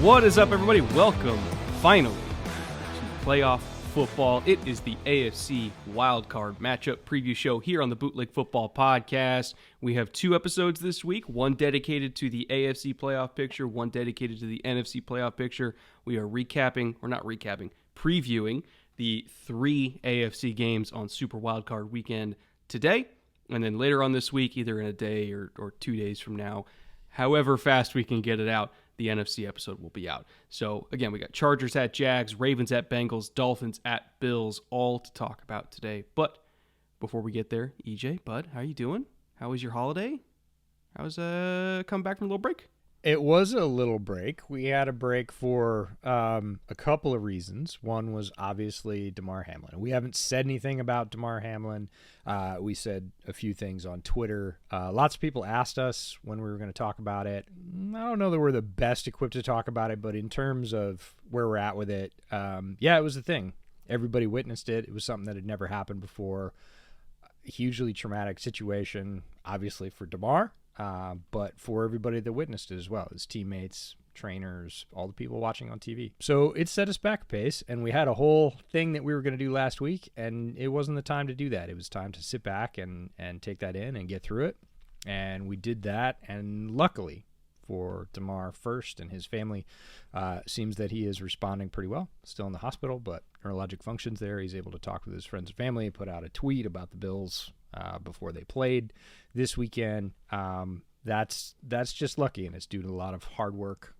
What is up, everybody? Welcome, finally, to playoff football. It is the AFC Wildcard matchup preview show here on the Bootleg Football Podcast. We have 2 episodes this week, one dedicated to the AFC playoff picture, one dedicated to the NFC playoff picture. We are previewing the 3 AFC games on Super Wildcard Weekend today, and then later on this week, either in a day or 2 days from now, however fast we can get it out, the NFC episode will be out. So, again, we got Chargers at Jags, Ravens at Bengals, Dolphins at Bills, all to talk about today. But before we get there, EJ, bud, how you doing? How was your holiday? How was coming back from a little break? It was a little break. We had a break for a couple of reasons. One was obviously Damar Hamlin. We haven't said anything about Damar Hamlin. We said a few things on Twitter. Lots of people asked us when we were going to talk about it. I don't know that we're the best equipped to talk about it, but in terms of where we're at with it, yeah, it was a thing. Everybody witnessed it. It was something that had never happened before. A hugely traumatic situation, obviously, for Damar. But for everybody that witnessed it as well, his teammates, trainers, all the people watching on TV. So it set us back a pace, and we had a whole thing that we were going to do last week, and it wasn't the time to do that. It was time to sit back and take that in and get through it, and we did that, and luckily for Damar first and his family, seems that he is responding pretty well. Still in the hospital, but neurologic functions there. He's able to talk with his friends and family, put out a tweet about the Bills before they played this weekend. That's just lucky, and it's due to a lot of hard work.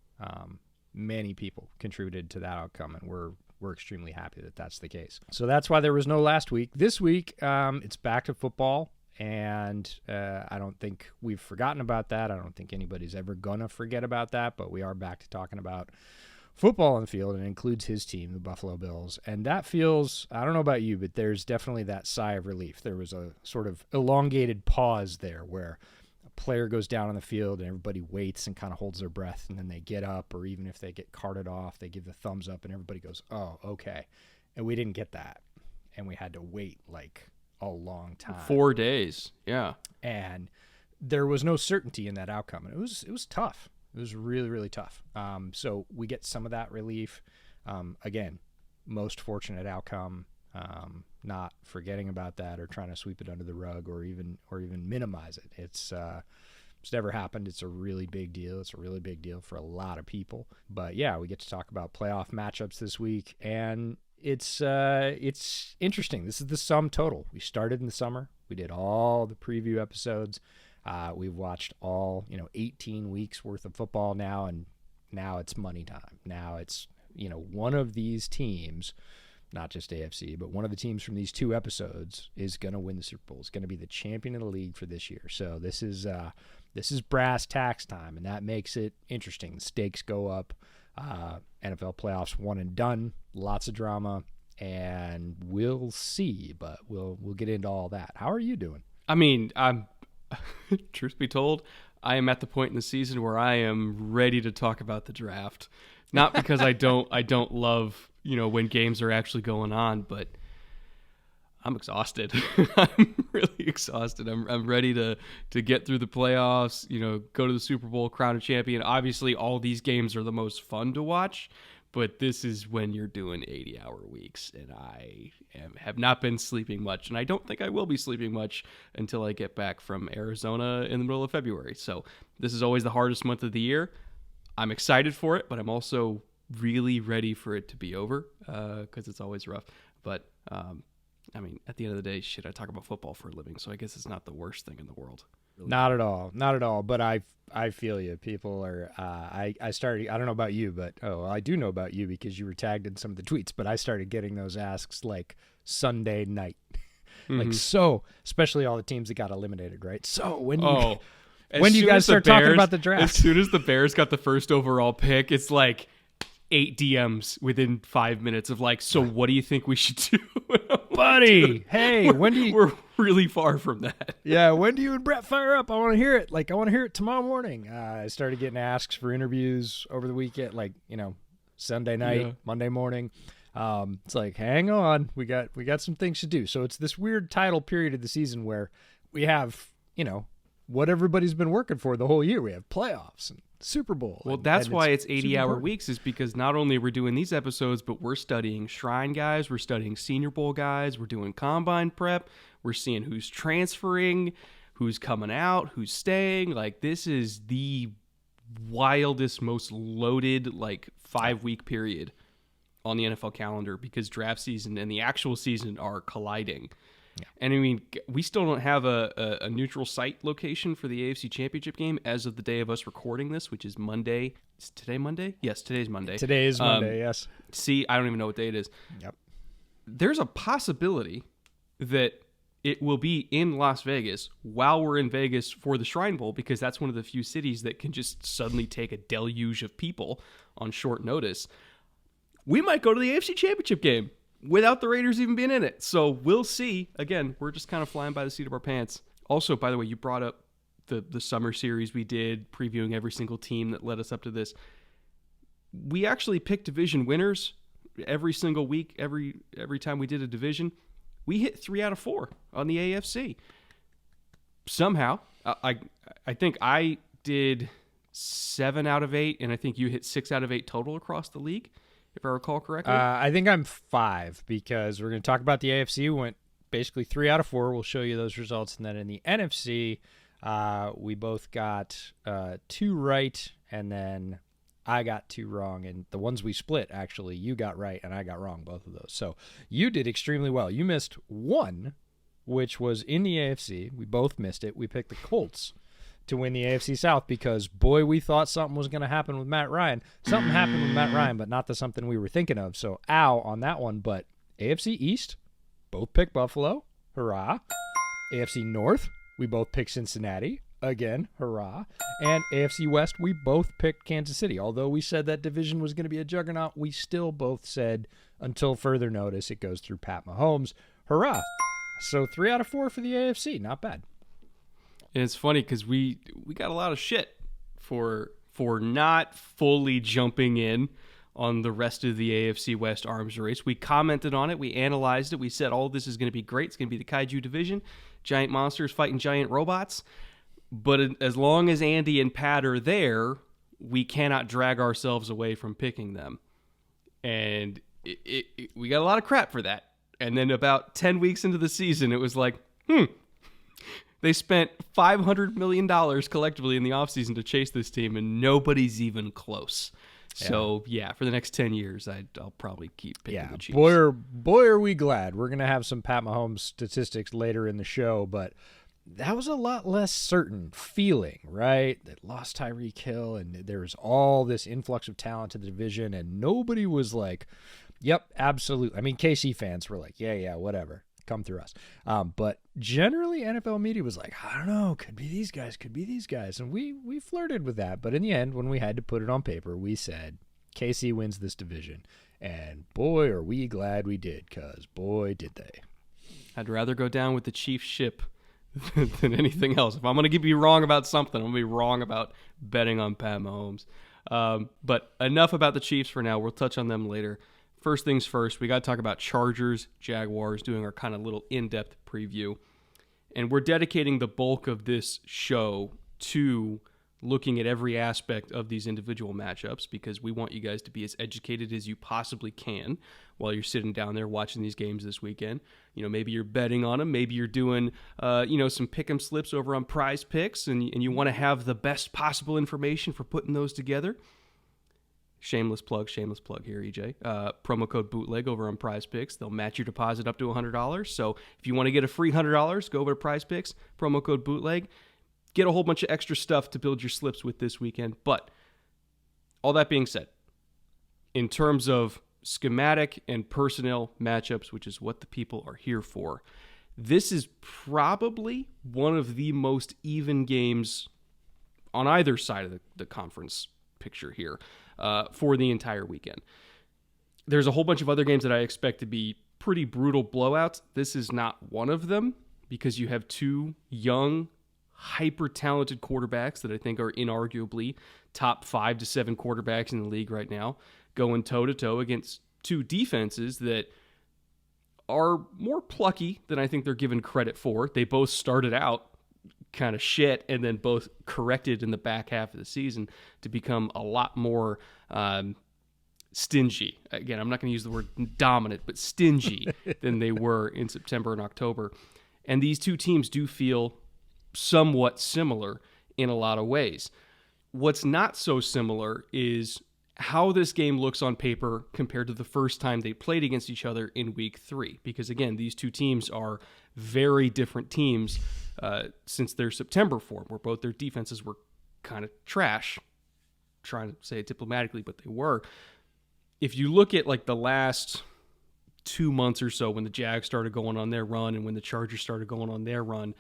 Many people contributed to that outcome, and we're extremely happy that that's the case. So that's why there was no last week. This week, it's back to football, and I don't think we've forgotten about that. I don't think anybody's ever gonna forget about that, but we are back to talking about football on the field, and it includes his team, the Buffalo Bills. And that feels, I don't know about you, but there's definitely that sigh of relief. There was a sort of elongated pause there where a player goes down on the field and everybody waits and kind of holds their breath, and then they get up, or even if they get carted off, they give the thumbs up and everybody goes, oh, okay. And we didn't get that. And we had to wait like a long time. 4 days, yeah. And there was no certainty in that outcome. And it was tough. It was really, really tough. So we get some of that relief. Again, most fortunate outcome, not forgetting about that or trying to sweep it under the rug or even minimize it. It's never happened. It's a really big deal. It's a really big deal for a lot of people. But yeah, we get to talk about playoff matchups this week, and it's interesting. This is the sum total. We started in the summer. We did all the preview episodes. We've watched all, 18 weeks worth of football now, and now it's money time. Now it's, one of these teams, not just AFC, but one of the teams from these 2 episodes is going to win the Super Bowl. It's going to be the champion of the league for this year. So this is brass tacks time, and that makes it interesting. The stakes go up. NFL playoffs one and done. Lots of drama, and we'll see, but we'll get into all that. How are you doing? I mean, truth be told, I am at the point in the season where I am ready to talk about the draft. Not because I don't love, when games are actually going on, but I'm exhausted. I'm really exhausted. I'm ready to get through the playoffs, go to the Super Bowl, crown a champion. Obviously, all these games are the most fun to watch, but this is when you're doing 80-hour weeks, and I have not been sleeping much, and I don't think I will be sleeping much until I get back from Arizona in the middle of February. So this is always the hardest month of the year. I'm excited for it, but I'm also really ready for it to be over because it's always rough. But, at the end of the day, I talk about football for a living, so I guess it's not the worst thing in the world. Really. Not at all. But I feel you. People are, I started, I don't know about you, but, I do know about you because you were tagged in some of the tweets, but I started getting those asks like Sunday night. Mm-hmm. Especially all the teams that got eliminated, right? So when do you guys start talking about the draft? As soon as the Bears got the first overall pick, it's like 8 DMs within 5 minutes of like, so what do you think we should do? Buddy, hey, we're really far from that. Yeah, when do you and Brett fire up? I want to hear it. I want to hear it tomorrow morning. I started getting asks for interviews over the weekend, Sunday night, Monday morning. It's like, hang on, we got some things to do. So it's this weird tidal period of the season where we have, what everybody's been working for the whole year. We have playoffs and Super Bowl. Well, that's why it's super 80-hour important. weeks, is because not only we're doing these episodes, but we're studying Shrine guys, we're studying Senior Bowl guys, we're doing Combine prep, we're seeing who's transferring, who's coming out, who's staying. Like, this is the wildest, most loaded, 5-week period on the NFL calendar, because draft season and the actual season are colliding. Yeah. And I mean, we still don't have a neutral site location for the AFC Championship game as of the day of us recording this, which is Monday. Is today Monday? Yes, today's Monday. Today is Monday, yes. See, I don't even know what day it is. Yep. There's a possibility that it will be in Las Vegas while we're in Vegas for the Shrine Bowl, because that's one of the few cities that can just suddenly take a deluge of people on short notice. We might go to the AFC Championship game without the Raiders even being in it. So we'll see. Again, we're just kind of flying by the seat of our pants. Also, by the way, you brought up the summer series we did, previewing every single team that led us up to this. We actually picked division winners every single week, every time we did a division. We hit 3 out of 4 on the AFC. Somehow, I think I did 7 out of 8, and I think you hit 6 out of 8 total across the league, if I recall correctly. I think I'm 5, because we're going to talk about the AFC. We went basically 3 out of 4. We'll show you those results. And then in the NFC, we both got 2 right, and then I got 2 wrong. And the ones we split, actually, you got right and I got wrong, both of those. So you did extremely well. You missed 1, which was in the AFC. We both missed it. We picked the Colts to win the AFC South, because, boy, we thought something was going to happen with Matt Ryan. Something happened with Matt Ryan, but not the something we were thinking of. So, ow on that one. But AFC East, both picked Buffalo. Hurrah. AFC North, we both picked Cincinnati. Again, hurrah. And AFC West, we both picked Kansas City. Although we said that division was going to be a juggernaut, we still both said, until further notice, it goes through Pat Mahomes. Hurrah. So 3 out of 4 for the AFC. Not bad. And it's funny because we got a lot of shit for not fully jumping in on the rest of the AFC West arms race. We commented on it. We analyzed it. We said, oh, this is going to be great. It's going to be the Kaiju division. Giant monsters fighting giant robots. But as long as Andy and Pat are there, we cannot drag ourselves away from picking them. And we got a lot of crap for that. And then about 10 weeks into the season, it was like, they spent $500 million collectively in the offseason to chase this team, and nobody's even close. Yeah. So, yeah, for the next 10 years, I'll probably keep picking the Chiefs. Boy, are we glad. We're going to have some Pat Mahomes statistics later in the show, but that was a lot less certain feeling, right? That lost Tyreek Hill, and there was all this influx of talent to the division, and nobody was like, yep, absolutely. I mean, KC fans were like, yeah, whatever. Come through us. But generally, NFL media was like, I don't know, could be these guys. And we flirted with that. But in the end, when we had to put it on paper, we said, KC wins this division. And boy, are we glad we did, because boy, did they. I'd rather go down with the Chiefs ship than anything else. If I'm going to be wrong about something, I'm going to be wrong about betting on Pat Mahomes. But enough about the Chiefs for now. We'll touch on them later. First things first, we got to talk about Chargers, Jaguars, doing our kind of little in-depth preview. And we're dedicating the bulk of this show to looking at every aspect of these individual matchups, because we want you guys to be as educated as you possibly can while you're sitting down there watching these games this weekend. You know, maybe you're betting on them. Maybe you're doing, some pick-em slips over on Prize Picks, and you want to have the best possible information for putting those together. Shameless plug here, EJ. Promo code bootleg over on Prize Picks. They'll match your deposit up to $100. So if you want to get a free $100, go over to Prize Picks, promo code bootleg. Get a whole bunch of extra stuff to build your slips with this weekend. But all that being said, in terms of schematic and personnel matchups, which is what the people are here for, this is probably one of the most even games on either side of the conference picture here. For the entire weekend. There's a whole bunch of other games that I expect to be pretty brutal blowouts. This is not one of them, because you have 2 young, hyper-talented quarterbacks that I think are inarguably top 5 to 7 quarterbacks in the league right now, going toe-to-toe against 2 defenses that are more plucky than I think they're given credit for. They both started out kind of shit, and then both corrected in the back half of the season to become a lot more stingy. Again, I'm not going to use the word dominant, but stingy than they were in September and October. And these two teams do feel somewhat similar in a lot of ways. What's not so similar is how this game looks on paper compared to the first time they played against each other in week 3. Because again, these two teams are very different teams since their September form, where both their defenses were kind of trash. Trying to say it diplomatically, but they were. If you look at like the last 2 months or so, when the Jags started going on their run and when the Chargers started going on their run,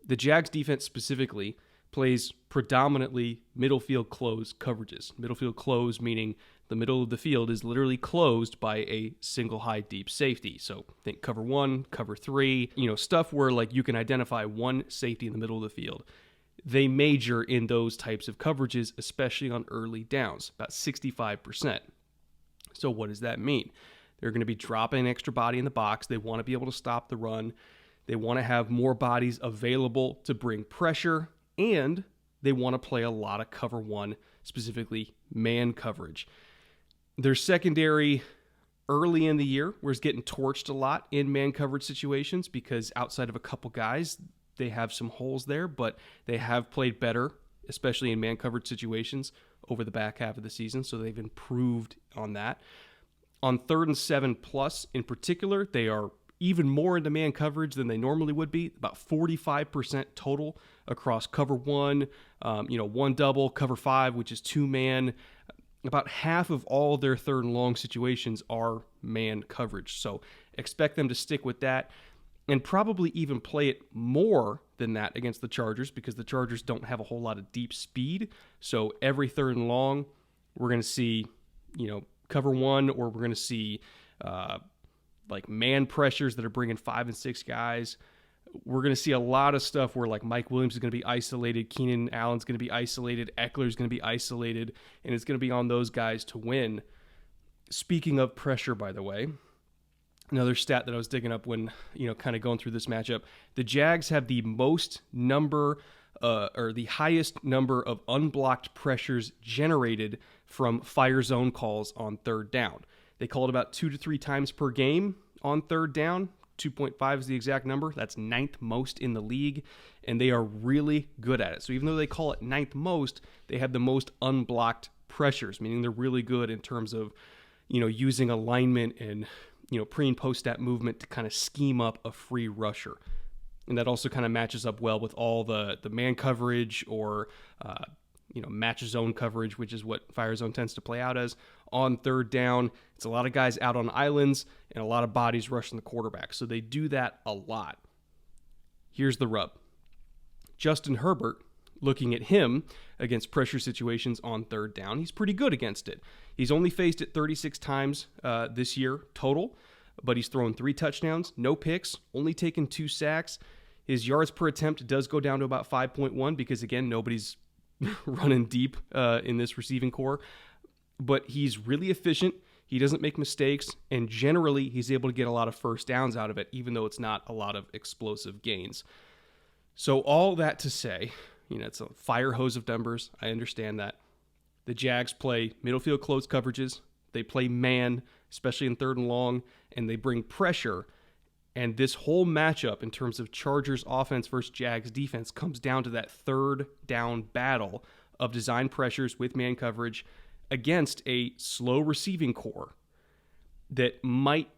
the Jags defense specifically plays predominantly middle field close coverages. Middle field close meaning the middle of the field is literally closed by a single high deep safety. So think cover 1, cover 3, stuff where like you can identify one safety in the middle of the field. They major in those types of coverages, especially on early downs, about 65%. So what does that mean? They're going to be dropping an extra body in the box. They want to be able to stop the run. They want to have more bodies available to bring pressure, and they want to play a lot of cover 1, specifically man coverage. Their secondary early in the year was getting torched a lot in man coverage situations because outside of a couple guys, they have some holes there, but they have played better, especially in man coverage situations over the back half of the season, so they've improved on that. On 3rd and 7+ in particular, they are even more into man coverage than they normally would be, about 45% total across cover 1, 1 double, cover 5, which is 2 man. About half of all their 3rd and long situations are man coverage. So expect them to stick with that and probably even play it more than that against the Chargers because the Chargers don't have a whole lot of deep speed. So every 3rd and long, we're going to see, cover 1, or we're going to see like man pressures that are bringing 5 and 6 guys. We're going to see a lot of stuff where like Mike Williams is going to be isolated, Keenan Allen's going to be isolated, Eckler's going to be isolated, and it's going to be on those guys to win. Speaking of pressure, by the way, another stat that I was digging up when, kind of going through this matchup, the Jags have the most number or the highest number of unblocked pressures generated from fire zone calls on 3rd down. They call it about 2 to 3 times per game on 3rd down. 2.5 is the exact number. That's 9th most in the league, and they are really good at it. So even though they call it 9th most, they have the most unblocked pressures, meaning they're really good in terms of, using alignment and, pre and post stat movement to kind of scheme up a free rusher. And that also kind of matches up well with all the man coverage or, match zone coverage, which is what fire zone tends to play out as. On 3rd down, it's a lot of guys out on islands and a lot of bodies rushing the quarterback. So they do that a lot. Here's the rub. Justin Herbert, looking at him against pressure situations on 3rd down, he's pretty good against it. He's only faced it 36 times this year total, but he's thrown 3 touchdowns, no picks, only taken 2 sacks. His yards per attempt does go down to about 5.1 because, again, nobody's running deep in this receiving core. But he's really efficient. He doesn't make mistakes, and generally he's able to get a lot of first downs out of it, even though it's not a lot of explosive gains. So all that to say, it's a fire hose of numbers. I understand that. The Jags play middle field close coverages. They play man, especially in 3rd and long, and they bring pressure. And this whole matchup in terms of Chargers offense versus Jags defense comes down to that 3rd down battle of design pressures with man coverage against a slow receiving core that might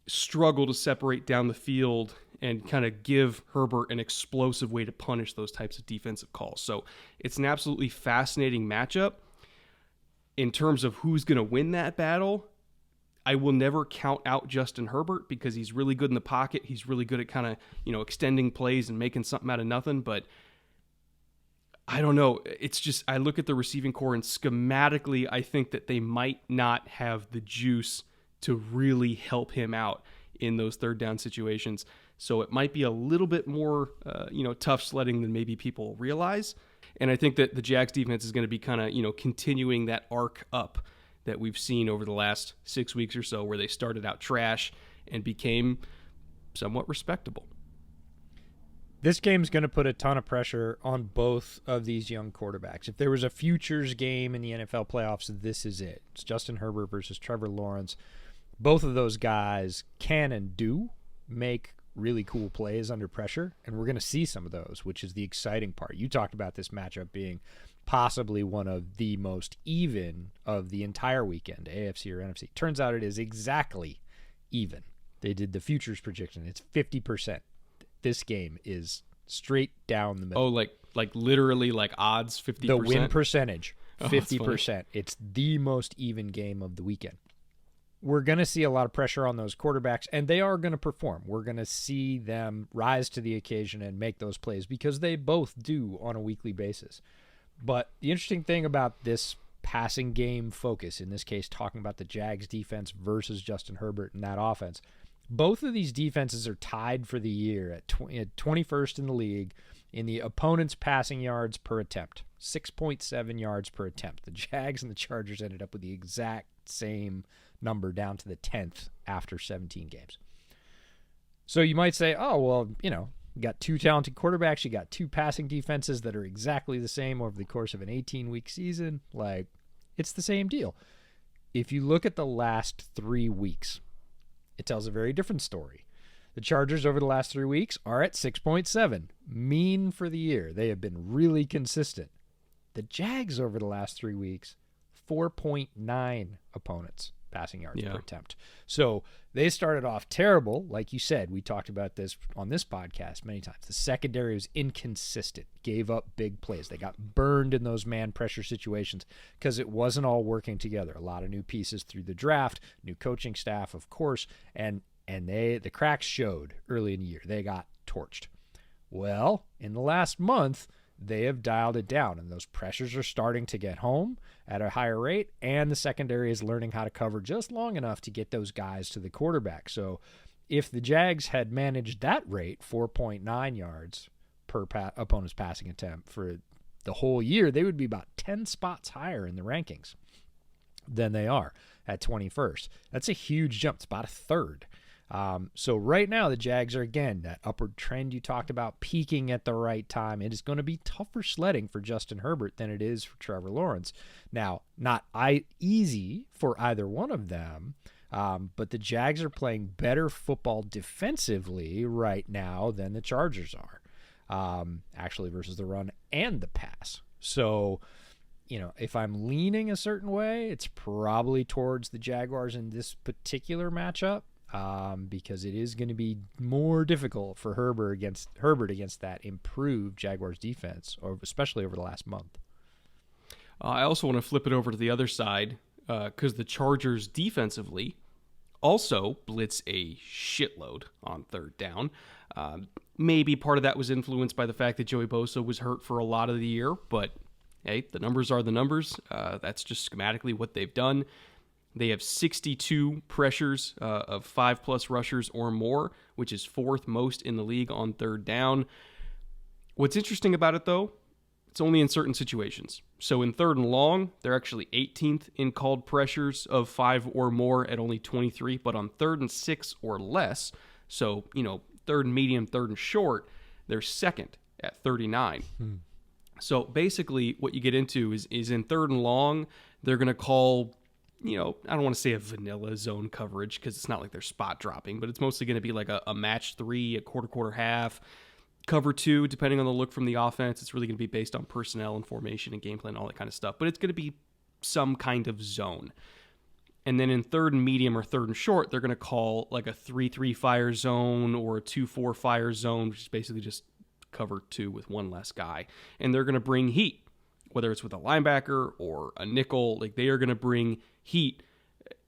struggle to separate down the field and kind of give Herbert an explosive way to punish those types of defensive calls. So it's an absolutely fascinating matchup. In terms of who's going to win that battle, I will never count out Justin Herbert because he's really good in the pocket. He's really good at kind of, extending plays and making something out of nothing. But I don't know. It's just, I look at the receiving core and schematically, I think that they might not have the juice to really help him out in those 3rd down situations. So it might be a little bit more, tough sledding than maybe people realize. And I think that the Jags defense is going to be kind of, continuing that arc up that we've seen over the last 6 weeks or so, where they started out trash and became somewhat respectable. This game's going to put a ton of pressure on both of these young quarterbacks. If there was a futures game in the NFL playoffs, this is it. It's Justin Herbert versus Trevor Lawrence. Both of those guys can and do make really cool plays under pressure, and we're going to see some of those, which is the exciting part. You talked about this matchup being possibly one of the most even of the entire weekend, AFC or NFC. Turns out it is exactly even. They did the futures prediction. It's 50%. This game is straight down the middle. Oh, like literally like odds 50%? The win percentage, 50%. Oh, it's the most even game of the weekend. We're going to see a lot of pressure on those quarterbacks, and they are going to perform. We're going to see them rise to the occasion and make those plays because they both do on a weekly basis. But the interesting thing about this passing game focus, in this case talking about the Jags defense versus Justin Herbert and that offense, both of these defenses are tied for the year at 21st in the league in the opponent's passing yards per attempt, 6.7 yards per attempt. The Jags and the Chargers ended up with the exact same number down to the 10th after 17 games. So you might say, oh, well, you got two talented quarterbacks. You got two passing defenses that are exactly the same over the course of an 18-week season. Like, it's the same deal. If you look at the last 3 weeks, it tells a very different story. The Chargers over the last 3 weeks are at 6.7, mean for the year. They have been really consistent. The Jags over the last 3 weeks, 4.9 opponents passing yards per attempt. So they started off terrible. Like you said, we talked about this on this podcast many times. The secondary was inconsistent, gave up big plays. They got burned in those man pressure situations because it wasn't all working together. A lot of new pieces through the draft, new coaching staff, of course, and the cracks showed early in the year. They got torched. Well, in the last month, they have dialed it down, and those pressures are starting to get home at a higher rate, and the secondary is learning how to cover just long enough to get those guys to the quarterback. So if the Jags had managed that rate, 4.9 yards per opponent's passing attempt for the whole year, they would be about 10 spots higher in the rankings than they are at 21st. That's a huge jump. It's about a third. So right now the Jags are, again, that upward trend you talked about, peaking at the right time. It is going to be tougher sledding for Justin Herbert than it is for Trevor Lawrence. Now, not easy for either one of them, but the Jags are playing better football defensively right now than the Chargers are, actually, versus the run and the pass. So, if I'm leaning a certain way, it's probably towards the Jaguars in this particular matchup. Because it is going to be more difficult for Herbert against that improved Jaguars defense, or especially over the last month. I also want to flip it over to the other side because the Chargers defensively also blitz a shitload on third down. Maybe part of that was influenced by the fact that Joey Bosa was hurt for a lot of the year, but hey, the numbers are the numbers. That's just schematically what they've done. They have 62 pressures of 5+ rushers or more, which is fourth most in the league on third down. What's interesting about it, though, it's only in certain situations. So in third and long, they're actually 18th in called pressures of 5 or more at only 23, but on third and 6 or less, so, third and medium, third and short, they're second at 39. So basically what you get into is in third and long, they're going to call, I don't want to say a vanilla zone coverage because it's not like they're spot dropping, but it's mostly going to be like a match 3, a quarter half, cover 2, depending on the look from the offense. It's really going to be based on personnel and formation and game plan and all that kind of stuff, but it's going to be some kind of zone. And then in third and medium or third and short, they're going to call like a 3-3 fire zone or a 2-4 fire zone, which is basically just cover 2 with one less guy. And they're going to bring heat, whether it's with a linebacker or a nickel. Like, they are going to bring heat.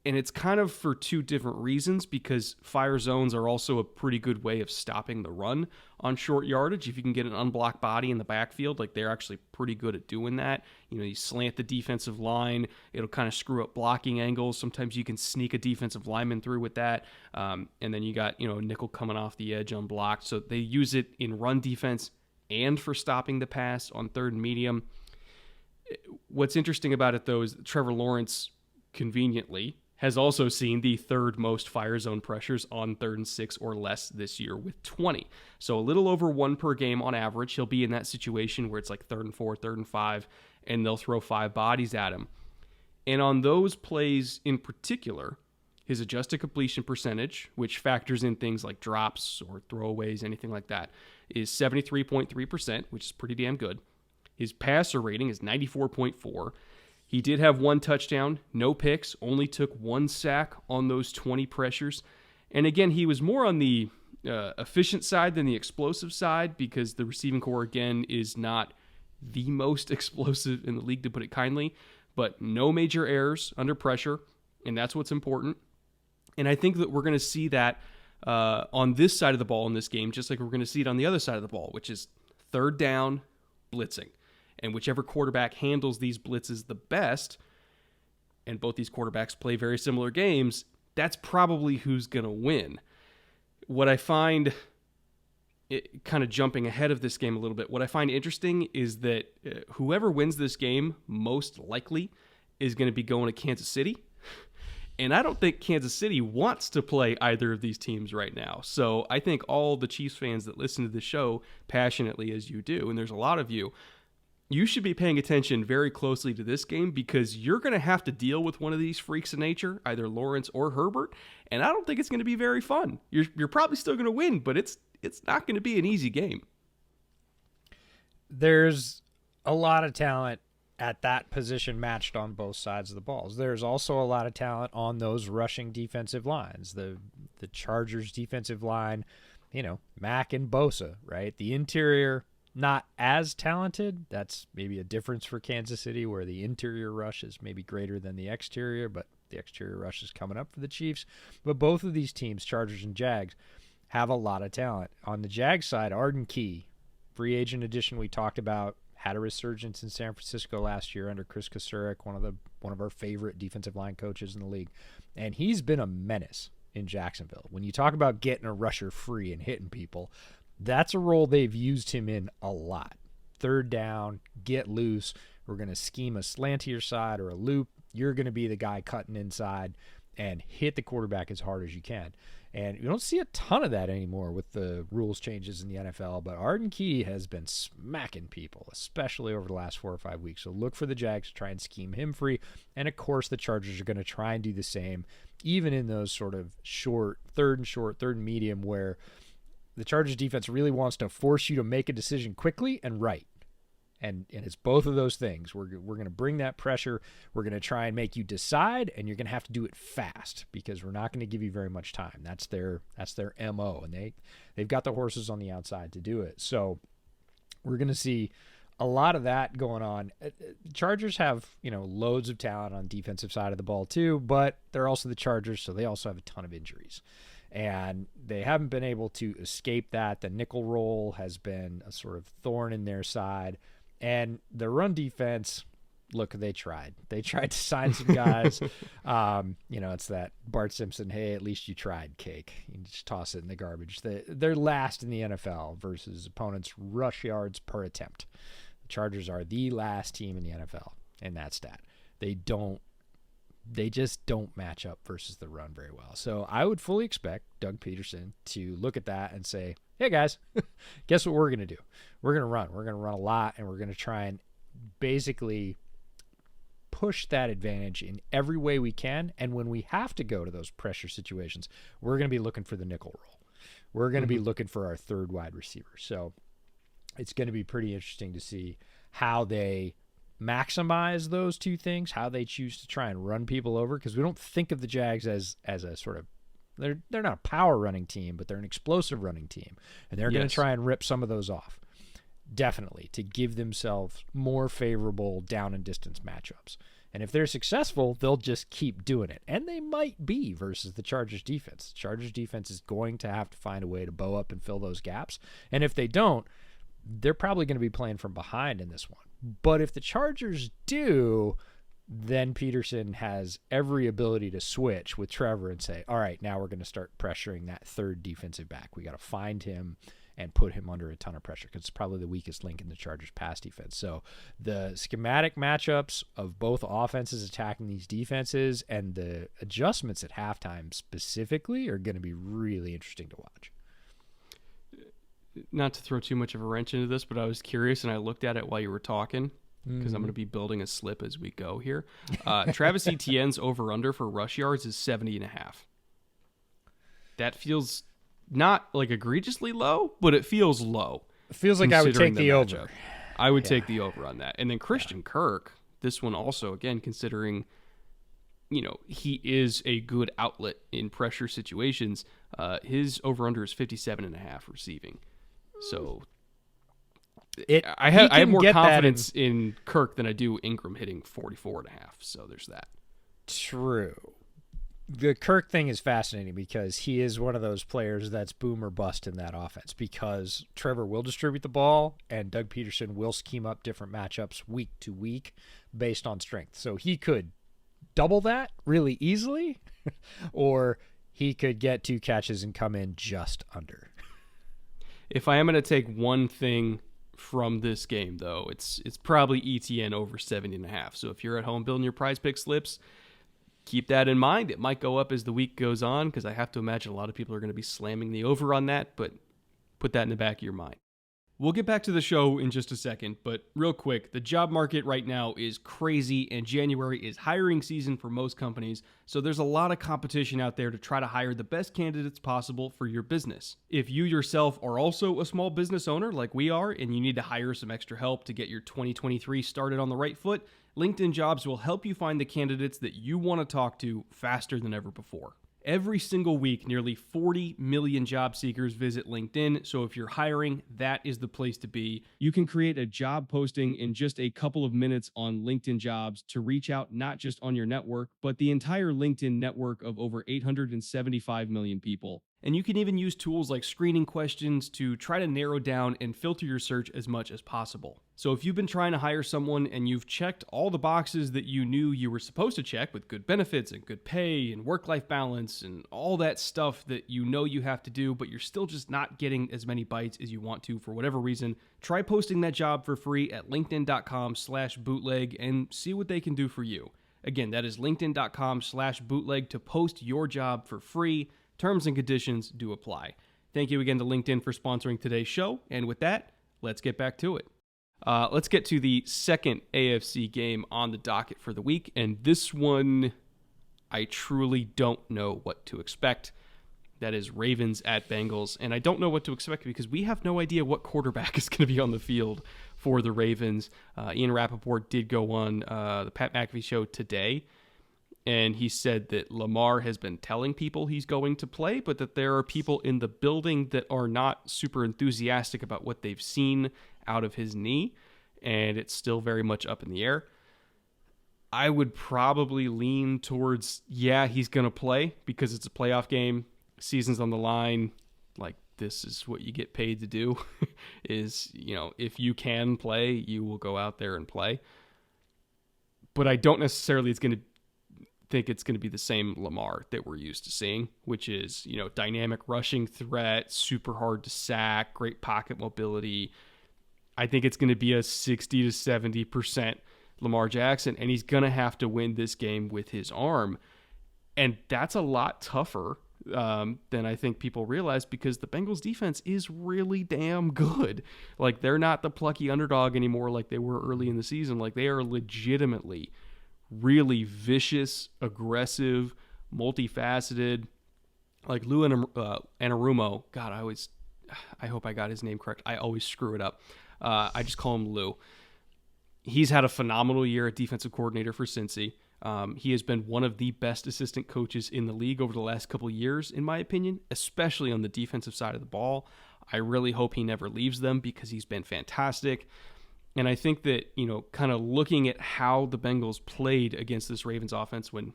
And it's kind of for two different reasons, because fire zones are also a pretty good way of stopping the run on short yardage. If you can get an unblocked body in the backfield, like, they're actually pretty good at doing that. You slant the defensive line, it'll kind of screw up blocking angles. Sometimes you can sneak a defensive lineman through with that. And then you got, a nickel coming off the edge unblocked. So they use it in run defense and for stopping the pass on third and medium. What's interesting about it, though, is Trevor Lawrence conveniently has also seen the third most fire zone pressures on 3rd and 6 or less this year with 20. So a little over 1 per game on average. He'll be in that situation where it's like 3rd and 4, 3rd and 5, and they'll throw 5 bodies at him. And on those plays in particular, his adjusted completion percentage, which factors in things like drops or throwaways, anything like that, is 73.3%, which is pretty damn good. His passer rating is 94.4. He did have 1 touchdown, no picks, only took 1 sack on those 20 pressures. And again, he was more on the efficient side than the explosive side because the receiving core, again, is not the most explosive in the league, to put it kindly, but no major errors under pressure, and that's what's important. And I think that we're going to see that on this side of the ball in this game, just like we're going to see it on the other side of the ball, which is 3rd down blitzing. And whichever quarterback handles these blitzes the best, and both these quarterbacks play very similar games, that's probably who's going to win. What I find, kind of jumping ahead of this game a little bit, what I find interesting is that whoever wins this game most likely is going to be going to Kansas City. And I don't think Kansas City wants to play either of these teams right now. So I think all the Chiefs fans that listen to the show passionately as you do, and there's a lot of you, you should be paying attention very closely to this game because you're going to have to deal with one of these freaks of nature, either Lawrence or Herbert, and I don't think it's going to be very fun. You're probably still going to win, but it's not going to be an easy game. There's a lot of talent at that position matched on both sides of the balls. There's also a lot of talent on those rushing defensive lines. The Chargers defensive line, Mack and Bosa, right? The interior, not as talented. That's maybe a difference for Kansas City where the interior rush is maybe greater than the exterior, but the exterior rush is coming up for the Chiefs. But both of these teams, Chargers and Jags, have a lot of talent. On the Jags side, Arden Key, free agent addition we talked about, had a resurgence in San Francisco last year under Chris Kasurik, one of our favorite defensive line coaches in the league. And he's been a menace in Jacksonville. When you talk about getting a rusher free and hitting people, that's a role they've used him in a lot. 3rd down, get loose. We're going to scheme a slant to your side or a loop. You're going to be the guy cutting inside and hit the quarterback as hard as you can. And you don't see a ton of that anymore with the rules changes in the NFL, but Arden Key has been smacking people, especially over the last 4 or 5 weeks. So look for the Jags to try and scheme him free. And, of course, the Chargers are going to try and do the same, even in those sort of short, third and medium, where the Chargers defense really wants to force you to make a decision quickly and right. And it's both of those things. We're going to bring that pressure. We're going to try and make you decide, and you're going to have to do it fast because we're not going to give you very much time. That's their MO, and they've got the horses on the outside to do it. So we're going to see a lot of that going on. Chargers have, loads of talent on the defensive side of the ball too, but they're also the Chargers, so they also have a ton of injuries. And they haven't been able to escape that. The nickel roll has been a sort of thorn in their side. And the run defense, look, they tried. They tried to sign some guys. It's that Bart Simpson, hey, at least you tried cake. You just toss it in the garbage. They're last in the NFL versus opponents' rush yards per attempt. The Chargers are the last team in the NFL in that stat. They just don't match up versus the run very well. So I would fully expect Doug Peterson to look at that and say, hey, guys, guess what we're going to do? We're going to run. We're going to run a lot, and we're going to try and basically push that advantage in every way we can. And when we have to go to those pressure situations, we're going to be looking for the nickel roll. We're going to be looking for our 3rd wide receiver. So it's going to be pretty interesting to see how they maximize those two things, how they choose to try and run people over, because we don't think of the Jags as a sort of they're not a power running team, but they're an explosive running team, and they're going to try and rip some of those off, definitely, to give themselves more favorable down and distance matchups. And if they're successful, they'll just keep doing it, and they might be versus the Chargers defense. The Chargers defense is going to have to find a way to bow up and fill those gaps, and if they don't, they're probably going to be playing from behind in this one. But if the Chargers do, then Peterson has every ability to switch with Trevor and say, all right, now we're going to start pressuring that 3rd defensive back. We got to find him and put him under a ton of pressure because it's probably the weakest link in the Chargers pass defense. So the schematic matchups of both offenses attacking these defenses and the adjustments at halftime specifically are going to be really interesting to watch. Not to throw too much of a wrench into this, but I was curious and I looked at it while you were talking because I'm going to be building a slip as we go here. Travis Etienne's over-under for rush yards is 70.5. That feels not like egregiously low, but it feels low. It feels like I would take the over. I would take the over on that. And then Christian Kirk, this one also, again, considering, he is a good outlet in pressure situations, his over-under is 57.5 receiving. So I have more confidence in Kirk than I do Ingram hitting 44.5. So there's that. True. The Kirk thing is fascinating because he is one of those players that's boom or bust in that offense because Trevor will distribute the ball and Doug Peterson will scheme up different matchups week to week based on strength. So he could double that really easily or he could get 2 catches and come in just under. If I am going to take one thing from this game, though, it's probably ETN over 70.5. So if you're at home building your prize pick slips, keep that in mind. It might go up as the week goes on because I have to imagine a lot of people are going to be slamming the over on that, but put that in the back of your mind. We'll get back to the show in just a second, but real quick, the job market right now is crazy, and January is hiring season for most companies, so there's a lot of competition out there to try to hire the best candidates possible for your business. If you yourself are also a small business owner like we are, and you need to hire some extra help to get your 2023 started on the right foot, LinkedIn Jobs will help you find the candidates that you want to talk to faster than ever before. Every single week, nearly 40 million job seekers visit LinkedIn, so if you're hiring, that is the place to be. You can create a job posting in just a couple of minutes on LinkedIn Jobs to reach out not just on your network, but the entire LinkedIn network of over 875 million people. And you can even use tools like screening questions to try to narrow down and filter your search as much as possible. So if you've been trying to hire someone and you've checked all the boxes that you knew you were supposed to check with good benefits and good pay and work-life balance and all that stuff that you know you have to do, but you're still just not getting as many bites as you want to for whatever reason, try posting that job for free at linkedin.com/bootleg and see what they can do for you. Again, that is linkedin.com/bootleg to post your job for free. Terms and conditions do apply. Thank you again to LinkedIn for sponsoring today's show. And with that, let's get back to it. Let's get to the second AFC game on the docket for the week. And this one, I truly don't know what to expect. That is Ravens at Bengals. And I don't know what to expect because we have no idea what quarterback is going to be on the field for the Ravens. Ian Rappaport did go on the Pat McAfee show today. And he said that Lamar has been telling people he's going to play, but that there are people in the building that are not super enthusiastic about what they've seen out of his knee, and it's still very much up in the air. I would probably lean towards, yeah, he's going to play because it's a playoff game, season's on the line. Like, this is what you get paid to do is, if you can play, you will go out there and play. But I don't necessarily think it's going to be the same Lamar that we're used to seeing, which is, dynamic rushing threat, super hard to sack, great pocket mobility. I think it's going to be a 60 to 70% Lamar Jackson, and he's going to have to win this game with his arm. And that's a lot tougher than I think people realize because the Bengals defense is really damn good. Like, they're not the plucky underdog anymore like they were early in the season. Like, they are legitimately really vicious, aggressive, multifaceted. Like Lou Anarumo. God, I hope I got his name correct. I always screw it up. I just call him Lou. He's had a phenomenal year at defensive coordinator for Cincy. He has been one of the best assistant coaches in the league over the last couple of years, in my opinion, especially on the defensive side of the ball. I really hope he never leaves them because he's been fantastic. And I think that, kind of looking at how the Bengals played against this Ravens offense when,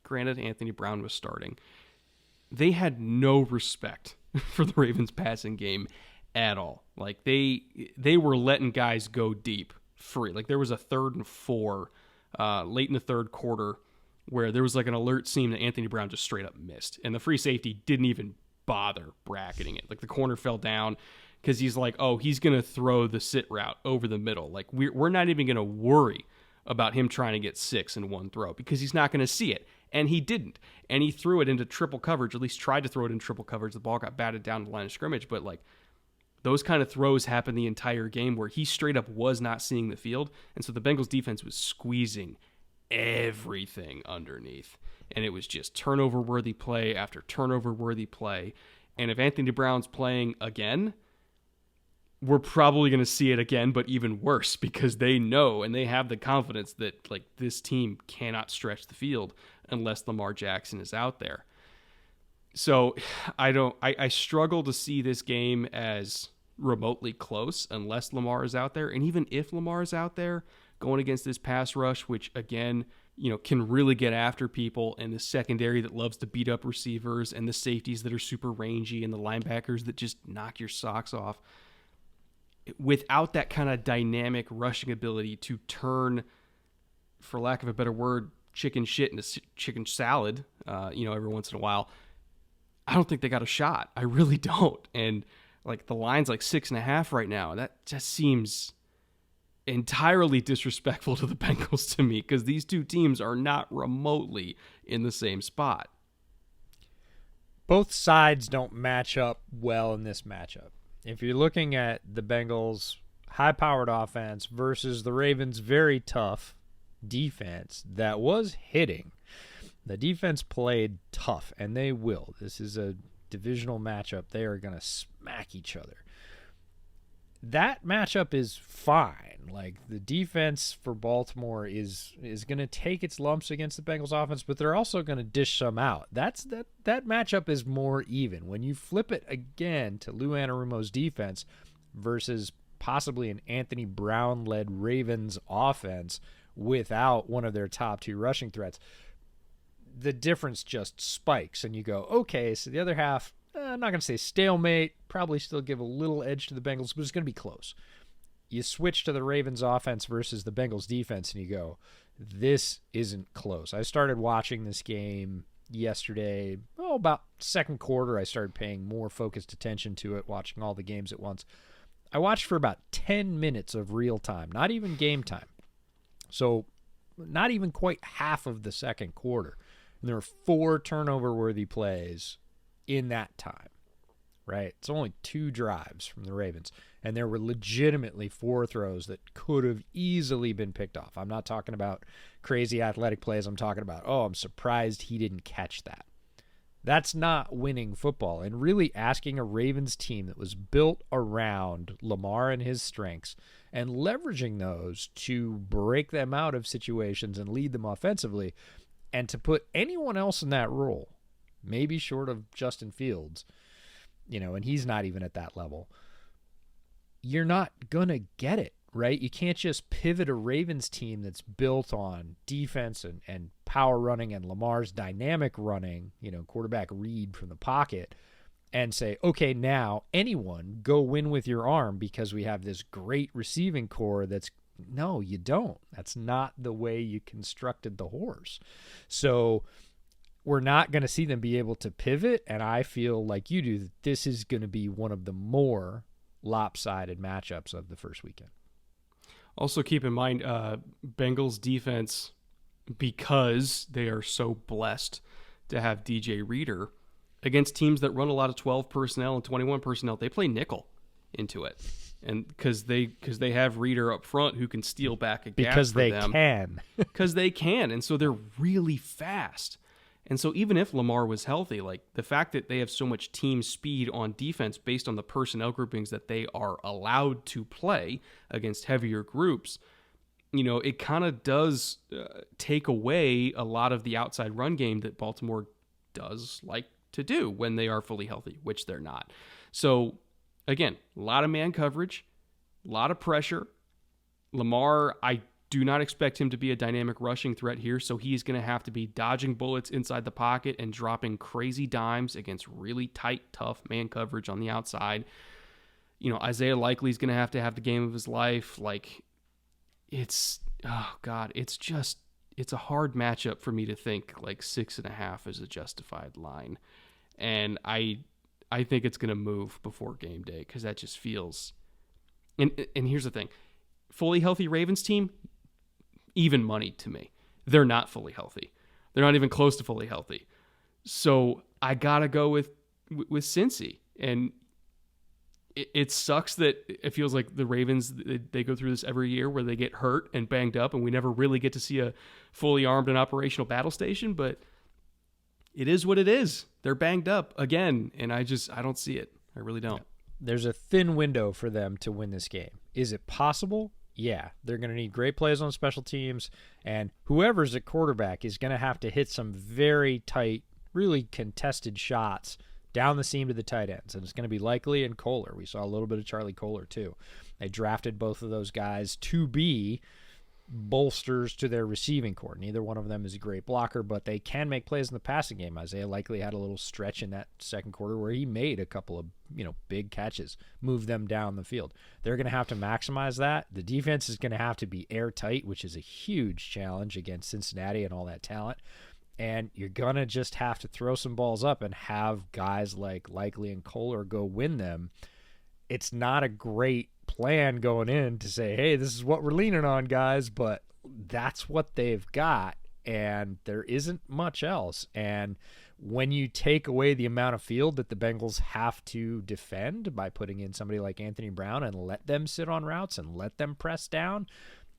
granted, Anthony Brown was starting, they had no respect for the Ravens passing game at all. Like, they were letting guys go deep free. Like, there was a 3rd and 4 late in the third quarter where there was like an alert seam that Anthony Brown just straight up missed. And the free safety didn't even bother bracketing it. Like, the corner fell down. because he's like, oh, he's going to throw the sit route over the middle. Like, we're not even going to worry about him trying to get 6 in one throw because he's not going to see it. And he didn't. And he threw it into triple coverage, at least tried to throw it in triple coverage. The ball got batted down the line of scrimmage. But, like, those kind of throws happened the entire game where he straight up was not seeing the field. And so the Bengals defense was squeezing everything underneath. And it was just turnover-worthy play after turnover-worthy play. And if Anthony Brown's playing again, we're probably going to see it again, but even worse, because they know and they have the confidence that, like, this team cannot stretch the field unless Lamar Jackson is out there. So I struggle to see this game as remotely close unless Lamar is out there. And even if Lamar is out there going against this pass rush, which again, can really get after people, and the secondary that loves to beat up receivers, and the safeties that are super rangy, and the linebackers that just knock your socks off. Without that kind of dynamic rushing ability to turn, for lack of a better word, chicken shit into chicken salad, every once in a while, I don't think they got a shot. I really don't. And like the line's like 6.5 right now. That just seems entirely disrespectful to the Bengals to me, because these two teams are not remotely in the same spot. Both sides don't match up well in this matchup. If you're looking at the Bengals' high-powered offense versus the Ravens' very tough defense that was hitting, the defense played tough, and they will. This is a divisional matchup. They are going to smack each other. That matchup is fine. Like, the defense for Baltimore is going to take its lumps against the Bengals offense, but they're also going to dish some out. That matchup is more even. When you flip it again to Lou Anarumo's defense versus possibly an Anthony Brown-led Ravens offense without one of their top two rushing threats, the difference just spikes, and you go, okay, so the other half, I'm not going to say stalemate, probably still give a little edge to the Bengals, but it's going to be close. You switch to the Ravens offense versus the Bengals defense, and you go, this isn't close. I started watching this game yesterday, about second quarter. I started paying more focused attention to it, watching all the games at once. I watched for about 10 minutes of real time, not even game time. So not even quite half of the second quarter. And there were 4 turnover-worthy plays in that time, right? It's only 2 drives from the Ravens, and there were legitimately 4 throws that could have easily been picked off. I'm not talking about crazy athletic plays. I'm talking about, I'm surprised he didn't catch that. That's not winning football, and really asking a Ravens team that was built around Lamar and his strengths and leveraging those to break them out of situations and lead them offensively, and to put anyone else in that role, maybe short of Justin Fields, and he's not even at that level, you're not going to get it, right? You can't just pivot a Ravens team that's built on defense and power running and Lamar's dynamic running, quarterback read from the pocket, and say, okay, now anyone go win with your arm because we have this great receiving core no, you don't. That's not the way you constructed the horse. So we're not going to see them be able to pivot, and I feel like you do that this is going to be one of the more lopsided matchups of the first weekend. Also keep in mind, Bengals defense, because they are so blessed to have DJ Reader, against teams that run a lot of 12 personnel and 21 personnel, they play nickel into it. And because they have Reader up front who can steal back a gap because for they them. can. Because they can. And so they're really fast. And so even if Lamar was healthy, like the fact that they have so much team speed on defense based on the personnel groupings that they are allowed to play against heavier groups, it kind of does take away a lot of the outside run game that Baltimore does like to do when they are fully healthy, which they're not. So again, a lot of man coverage, a lot of pressure. Lamar, I do not expect him to be a dynamic rushing threat here, so he's going to have to be dodging bullets inside the pocket and dropping crazy dimes against really tight, tough man coverage on the outside. Isaiah Likely is going to have the game of his life. Like, it's a hard matchup for me to think like 6.5 is a justified line. And I I think it's going to move before game day because that just feels. And here's the thing, fully healthy Ravens team, even money to me. They're not fully healthy. They're not even close to fully healthy. So I gotta go with Cincy, and it sucks that it feels like the Ravens, they go through this every year where they get hurt and banged up, and we never really get to see a fully armed and operational battle station. But it is what it is. They're banged up again, and I don't see it. I really don't. There's a thin window for them to win this game. Is it possible? Yeah, they're going to need great plays on special teams, and whoever's at quarterback is going to have to hit some very tight, really contested shots down the seam to the tight ends, and it's going to be Likely and Kohler. We saw a little bit of Charlie Kohler, too. They drafted both of those guys to be bolsters to their receiving core. Neither one of them is a great blocker, but they can make plays in the passing game. Isaiah Likely had a little stretch in that second quarter where he made a couple of big catches, moved them down the field. They're going to have to maximize that. The defense is going to have to be airtight, which is a huge challenge against Cincinnati and all that talent. And you're going to just have to throw some balls up and have guys like Likely and Kohler go win them. It's not a great plan going in to say, hey, this is what we're leaning on, guys, but that's what they've got, and there isn't much else. And when you take away the amount of field that the Bengals have to defend by putting in somebody like Anthony Brown and let them sit on routes and let them press down,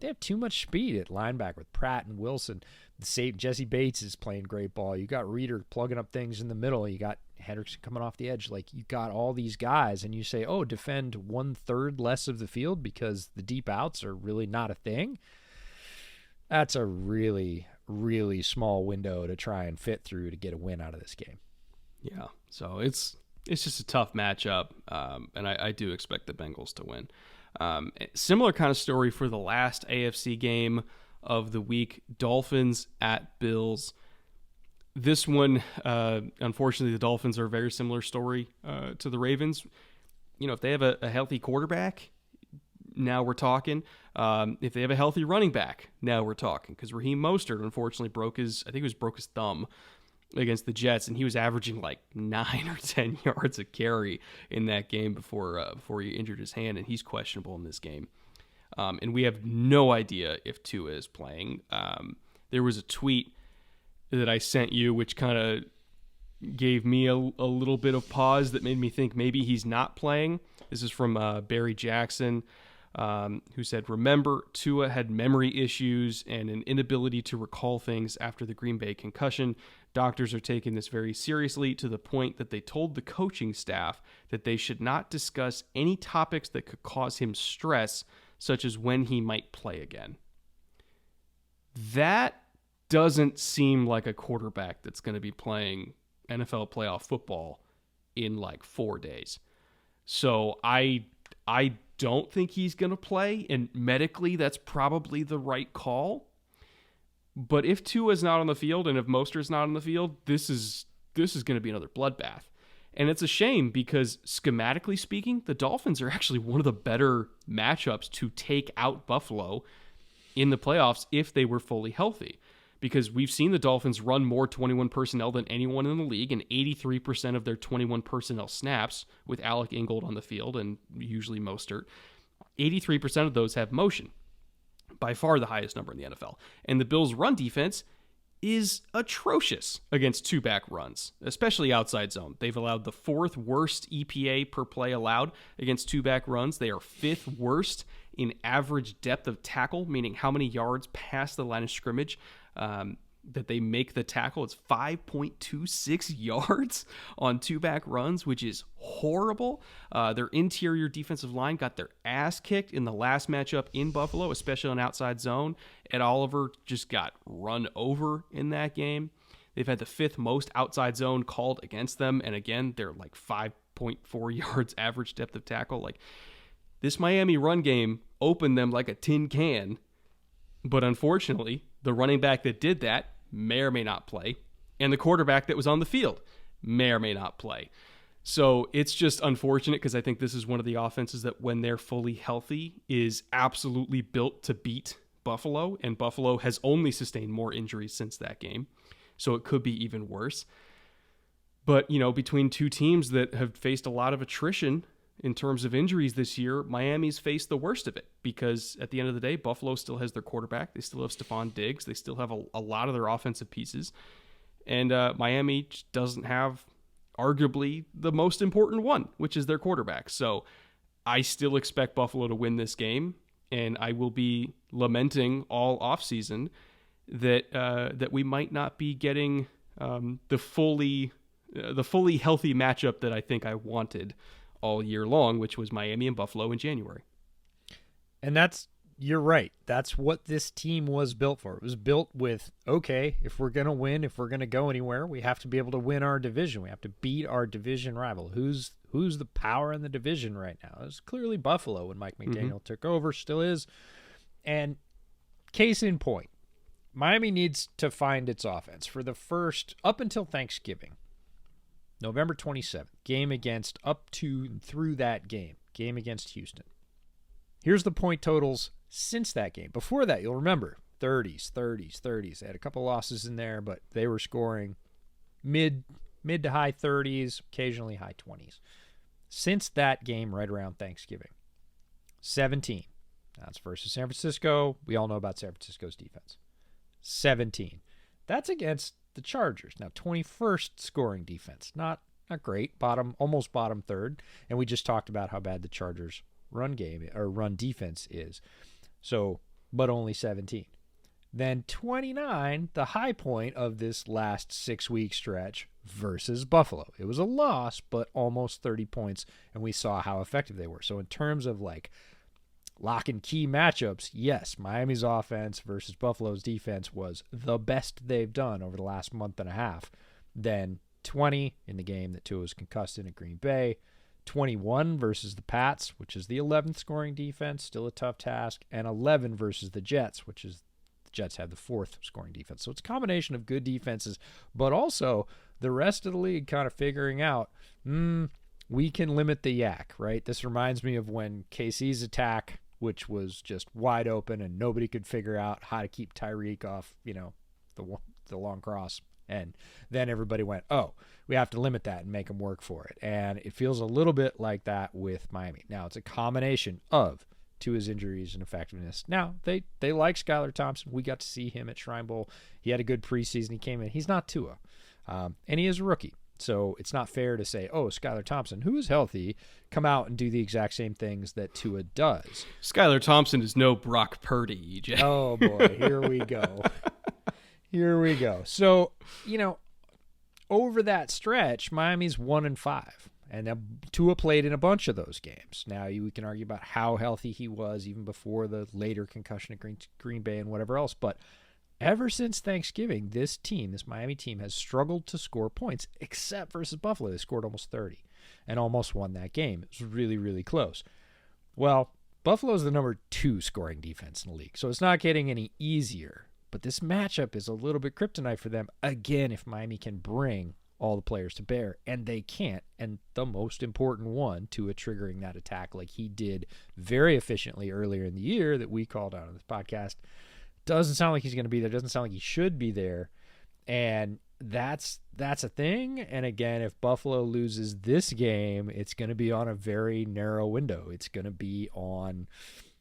they have too much speed at linebacker with Pratt and Wilson. Jesse Bates is playing great ball. You got Reeder plugging up things in the middle. You got Hendrickson coming off the edge. Like, you got all these guys, and you say, oh, defend 1/3 less of the field because the deep outs are really not a thing. That's a really, really small window to try and fit through to get a win out of this game. Yeah, so it's just a tough matchup, and I do expect the Bengals to win. Similar kind of story for the last AFC game of the week, Dolphins at Bills. This one, unfortunately, the Dolphins are a very similar story to the Ravens. If they have a healthy quarterback, now we're talking. If they have a healthy running back, now we're talking. Because Raheem Mostert, unfortunately, broke his thumb against the Jets, and he was averaging like 9 or 10 yards a carry in that game before he injured his hand, and he's questionable in this game. And we have no idea if Tua is playing. There was a tweet that I sent you, which kind of gave me a little bit of pause that made me think maybe he's not playing. This is from Barry Jackson, who said, remember, Tua had memory issues and an inability to recall things after the Green Bay concussion. Doctors are taking this very seriously to the point that they told the coaching staff that they should not discuss any topics that could cause him stress, such as when he might play again. That doesn't seem like a quarterback that's going to be playing NFL playoff football in like 4 days. So I don't think he's going to play, and medically that's probably the right call. But if Tua's not on the field and if Mostert's not on the field, this is going to be another bloodbath. And it's a shame because schematically speaking, the Dolphins are actually one of the better matchups to take out Buffalo in the playoffs if they were fully healthy. Because we've seen the Dolphins run more 21 personnel than anyone in the league, and 83% of their 21 personnel snaps with Alec Ingold on the field and usually Mostert, 83% of those have motion. By far the highest number in the NFL. And the Bills' run defense is atrocious against two-back runs, especially outside zone. They've allowed the 4th worst EPA per play allowed against two-back runs. They are 5th worst in average depth of tackle, meaning how many yards past the line of scrimmage that they make the tackle. It's 5.26 yards on two-back runs, which is horrible. Their interior defensive line got their ass kicked in the last matchup in Buffalo, especially on outside zone. Ed Oliver just got run over in that game. They've had the 5th most outside zone called against them, and again, they're like 5.4 yards average depth of tackle. Like, this Miami run game opened them like a tin can, but unfortunately, the running back that did that may or may not play, and the quarterback that was on the field may or may not play. So it's just unfortunate because I think this is one of the offenses that when they're fully healthy is absolutely built to beat Buffalo, and Buffalo has only sustained more injuries since that game. So it could be even worse. But, between two teams that have faced a lot of attrition in terms of injuries this year, Miami's faced the worst of it because at the end of the day, Buffalo still has their quarterback. They still have Stephon Diggs. They still have a lot of their offensive pieces. And Miami doesn't have arguably the most important one, which is their quarterback. So I still expect Buffalo to win this game, and I will be lamenting all offseason that we might not be getting the fully healthy matchup that I think I wanted all year long, which was Miami and Buffalo in January. And you're right. That's what this team was built for. It was built with, okay, if we're going to win, if we're going to go anywhere, we have to be able to win our division. We have to beat our division rival. Who's the power in the division right now? It's clearly Buffalo when Mike McDaniel took over, still is. And case in point, Miami needs to find its offense for the first, up until Thanksgiving, November 27th, game against, up to and through that game against Houston. Here's the point totals since that game. Before that, you'll remember, 30s. They had a couple losses in there, but they were scoring mid to high 30s, occasionally high 20s. Since that game right around Thanksgiving, 17. That's versus San Francisco. We all know about San Francisco's defense. 17. That's against the Chargers. Now, 21st scoring defense. Not great. Almost bottom third. And we just talked about how bad the Chargers run defense is. So, but only 17. Then 29, the high point of this last 6-week stretch versus Buffalo. It was a loss, but almost 30 points, and we saw how effective they were. So in terms of like lock and key matchups, yes, Miami's offense versus Buffalo's defense was the best they've done over the last month and a half. Then 20 in the game that Tua was concussed in at Green Bay. 21 versus the Pats, which is the 11th scoring defense, still a tough task. And 11 versus the Jets, which is the Jets have the 4th scoring defense. So it's a combination of good defenses, but also the rest of the league kind of figuring out, we can limit the yak, right? This reminds me of when KC's attack, which was just wide open and nobody could figure out how to keep Tyreek off, the long cross. And then everybody went, oh, we have to limit that and make them work for it. And it feels a little bit like that with Miami. Now, it's a combination of Tua's injuries and effectiveness. Now, they like Skylar Thompson. We got to see him at Shrine Bowl. He had a good preseason. He came in. He's not Tua. And he is a rookie. So it's not fair to say, oh, Skylar Thompson, who is healthy, come out and do the exact same things that Tua does. Skylar Thompson is no Brock Purdy, EJ. Oh, boy. Here we go. Here we go. So, over that stretch, Miami's 1-5. And Tua played in a bunch of those games. Now, we can argue about how healthy he was even before the later concussion at Green Bay and whatever else. But ever since Thanksgiving, this Miami team has struggled to score points, except versus Buffalo. They scored almost 30 and almost won that game. It was really, really close. Well, Buffalo's the number 2 scoring defense in the league, so it's not getting any easier. But this matchup is a little bit kryptonite for them, again, if Miami can bring all the players to bear, and they can't. And the most important one, Tua triggering that attack like he did very efficiently earlier in the year that we called out on this podcast, doesn't sound like he's going to be there, doesn't sound like he should be there. And that's a thing. And again, if Buffalo loses this game, it's going to be on a very narrow window. It's going to be on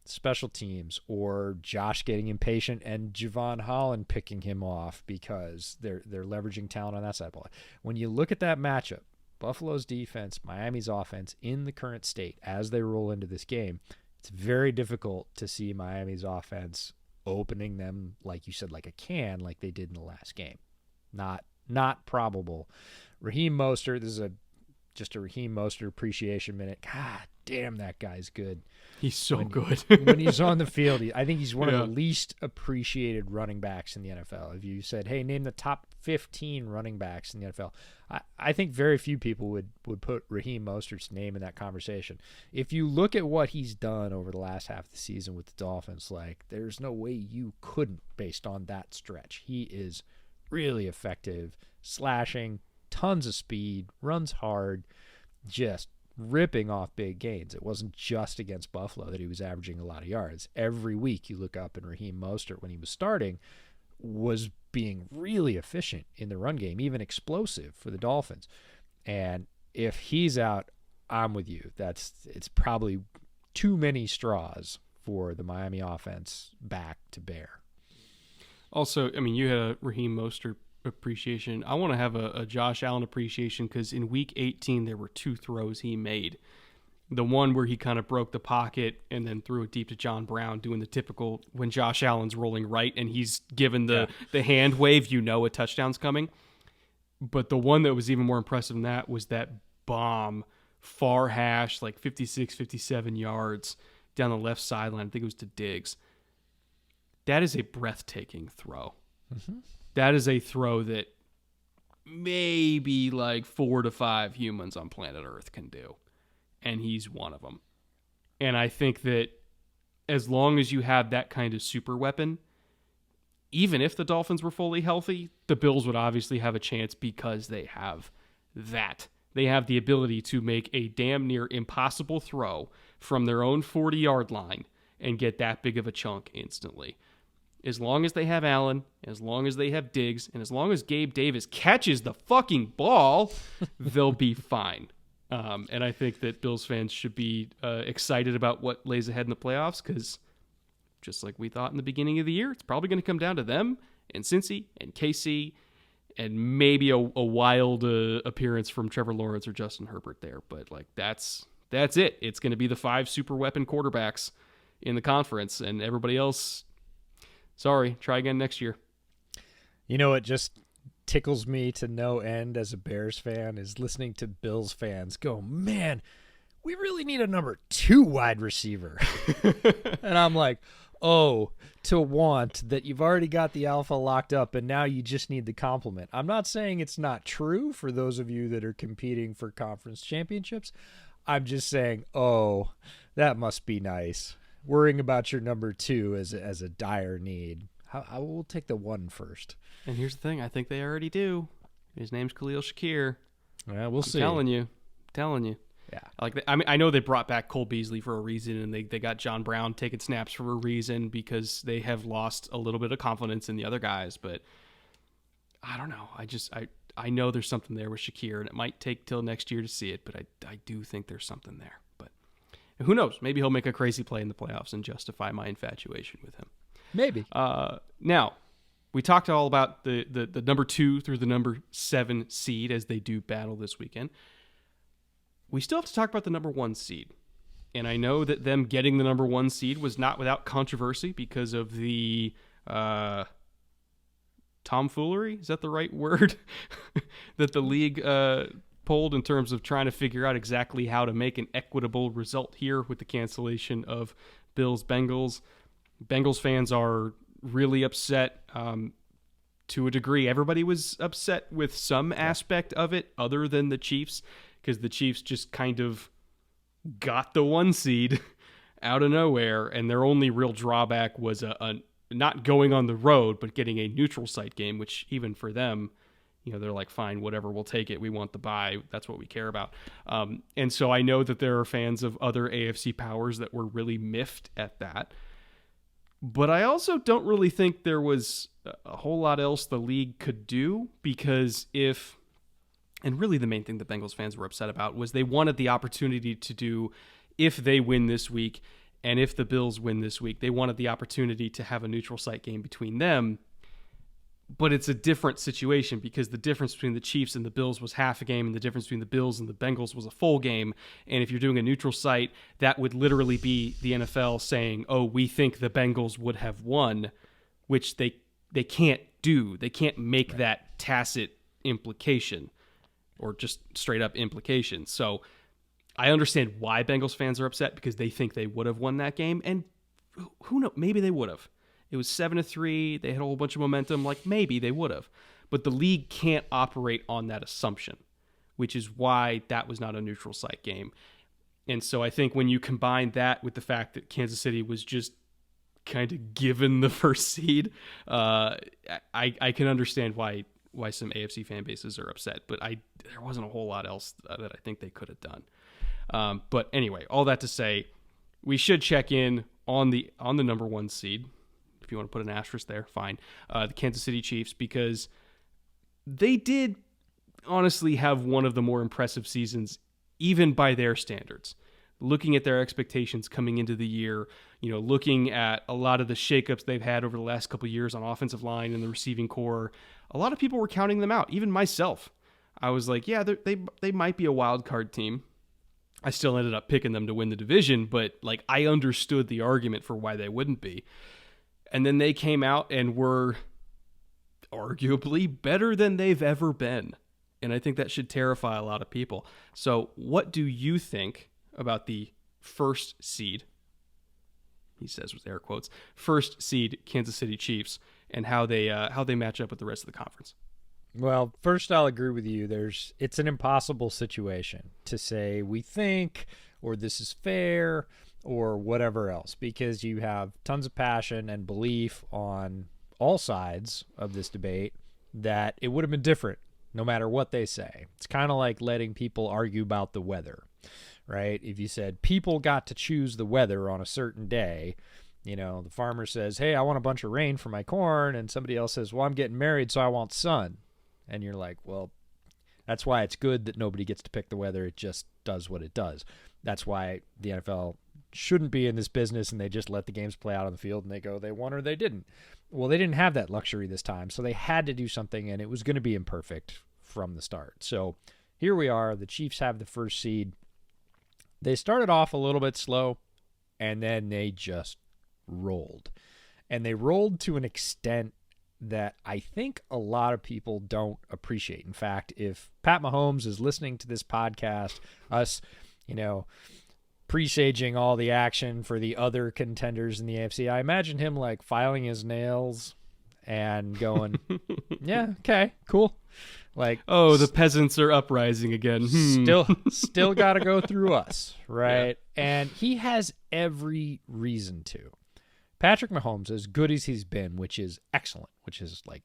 special teams or Josh getting impatient and Javon Holland picking him off because they're leveraging talent on that side of the ball. When you look at that matchup, Buffalo's defense, Miami's offense in the current state as they roll into this game, it's very difficult to see Miami's offense opening them, like you said, like a can, like they did in the last game. Not probable. Raheem Mostert, this is just a Raheem Mostert appreciation minute. God damn, that guy's good. He's so good. When he's on the field, I think he's one of the least appreciated running backs in the NFL. If you said, hey, name the top 15 running backs in the NFL, I think very few people would put Raheem Mostert's name in that conversation. If you look at what he's done over the last half of the season with the Dolphins, there's no way you couldn't based on that stretch. He is really effective, slashing, tons of speed, runs hard, just ripping off big gains. It wasn't just against Buffalo that he was averaging a lot of yards. Every week you look up and Raheem Mostert, when he was starting, was being really efficient in the run game, even explosive for the Dolphins. And if he's out, I'm with you. It's probably too many straws for the Miami offense back to bear. Also, I mean, you had a Raheem Mostert appreciation. I want to have a Josh Allen appreciation because in Week 18, there were 2 throws he made. The one where he kind of broke the pocket and then threw it deep to John Brown, doing the typical when Josh Allen's rolling right and he's given the hand wave, a touchdown's coming. But the one that was even more impressive than that was that bomb, far hash, like 56, 57 yards down the left sideline. I think it was to Diggs. That is a breathtaking throw. Mm-hmm. That is a throw that maybe like 4 to 5 humans on planet Earth can do. And he's one of them. And I think that as long as you have that kind of super weapon, even if the Dolphins were fully healthy, the Bills would obviously have a chance because they have that. They have the ability to make a damn near impossible throw from their own 40-yard line and get that big of a chunk instantly. As long as they have Allen, as long as they have Diggs, and as long as Gabe Davis catches the fucking ball, they'll be fine. And I think that Bills fans should be excited about what lays ahead in the playoffs because just like we thought in the beginning of the year, it's probably going to come down to them and Cincy and KC and maybe a wild appearance from Trevor Lawrence or Justin Herbert there. But like that's it. It's going to be the 5 super weapon quarterbacks in the conference, and everybody else, sorry, try again next year. You know, it just tickles me to no end as a Bears fan is listening to Bills fans go, man, we really need a number 2 wide receiver. And I'm like, oh, to want that you've already got the alpha locked up and now you just need the complement. I'm not saying it's not true for those of you that are competing for conference championships. I'm just saying, oh, that must be nice. Worrying about your number 2 as a dire need. I will take the 1 first. And here's the thing. I think they already do. His name's Khalil Shakir. Yeah, we'll see. Telling you. Yeah. I know they brought back Cole Beasley for a reason, and they got John Brown taking snaps for a reason because they have lost a little bit of confidence in the other guys. But I don't know. I know there's something there with Shakir, and it might take till next year to see it, but I do think there's something there. But who knows? Maybe he'll make a crazy play in the playoffs and justify my infatuation with him. Maybe. Now, we talked all about the number 2 through the number 7 seed as they do battle this weekend. We still have to talk about the number 1 seed. And I know that them getting the number 1 seed was not without controversy because of the tomfoolery, is that the right word? that the league pulled in terms of trying to figure out exactly how to make an equitable result here with the cancellation of Bills-Bengals. Bengals fans are really upset to a degree. Everybody was upset with some aspect of it other than the Chiefs, because the Chiefs just kind of got the 1 seed out of nowhere, and their only real drawback was a not going on the road, but getting a neutral site game, which even for them, they're like, fine, whatever, we'll take it. We want the bye. That's what we care about. And so I know that there are fans of other AFC powers that were really miffed at that. But I also don't really think there was a whole lot else the league could do because and really the main thing the Bengals fans were upset about was they wanted the opportunity to do, if they win this week and if the Bills win this week, they wanted the opportunity to have a neutral site game between them. But it's a different situation because the difference between the Chiefs and the Bills was half a game, and the difference between the Bills and the Bengals was a full game. And if you're doing a neutral site, that would literally be the NFL saying, oh, we think the Bengals would have won, which they can't do. They can't make that tacit implication or just straight up implication. So I understand why Bengals fans are upset because they think they would have won that game. And who knows? Maybe they would have. It was 7-3. They had a whole bunch of momentum. Like, maybe they would have. But the league can't operate on that assumption, which is why that was not a neutral site game. And so I think when you combine that with the fact that Kansas City was just kind of given the first seed, I can understand why some AFC fan bases are upset. But there wasn't a whole lot else that I think they could have done. But anyway, all that to say, we should check in on the number 1 seed. If if you want to put an asterisk there, fine. The Kansas City Chiefs, because they did honestly have one of the more impressive seasons, even by their standards. Looking at their expectations coming into the year, looking at a lot of the shakeups they've had over the last couple of years on offensive line and the receiving core, a lot of people were counting them out, even myself. I was like, yeah, they might be a wild card team. I still ended up picking them to win the division, but like I understood the argument for why they wouldn't be. And then they came out and were arguably better than they've ever been. And I think that should terrify a lot of people. So what do you think about the first seed, he says with air quotes, first seed Kansas City Chiefs, and how they match up with the rest of the conference? Well, first I'll agree with you. It's an impossible situation to say we think or this is fair or whatever else, because you have tons of passion and belief on all sides of this debate that it would have been different no matter what they say. It's kind of like letting people argue about the weather, right? If you said people got to choose the weather on a certain day, the farmer says, hey, I want a bunch of rain for my corn, and somebody else says, well, I'm getting married, so I want sun. And you're like, well, that's why it's good that nobody gets to pick the weather. It just does what it does. That's why the NFL shouldn't be in this business, and they just let the games play out on the field, and they go, they won or they didn't. Well, they didn't have that luxury this time, so they had to do something, and it was going to be imperfect from the start. So here we are. The Chiefs have the first seed. They started off a little bit slow, and then they just rolled. And they rolled to an extent that I think a lot of people don't appreciate. In fact, if Pat Mahomes is listening to this podcast, us, presaging all the action for the other contenders in the AFC, I imagine him like filing his nails and going, yeah, okay, cool. Like, oh, the peasants are uprising again. Still got to go through us, right? Yeah. And he has every reason to. Patrick Mahomes, as good as he's been, which is excellent, which is like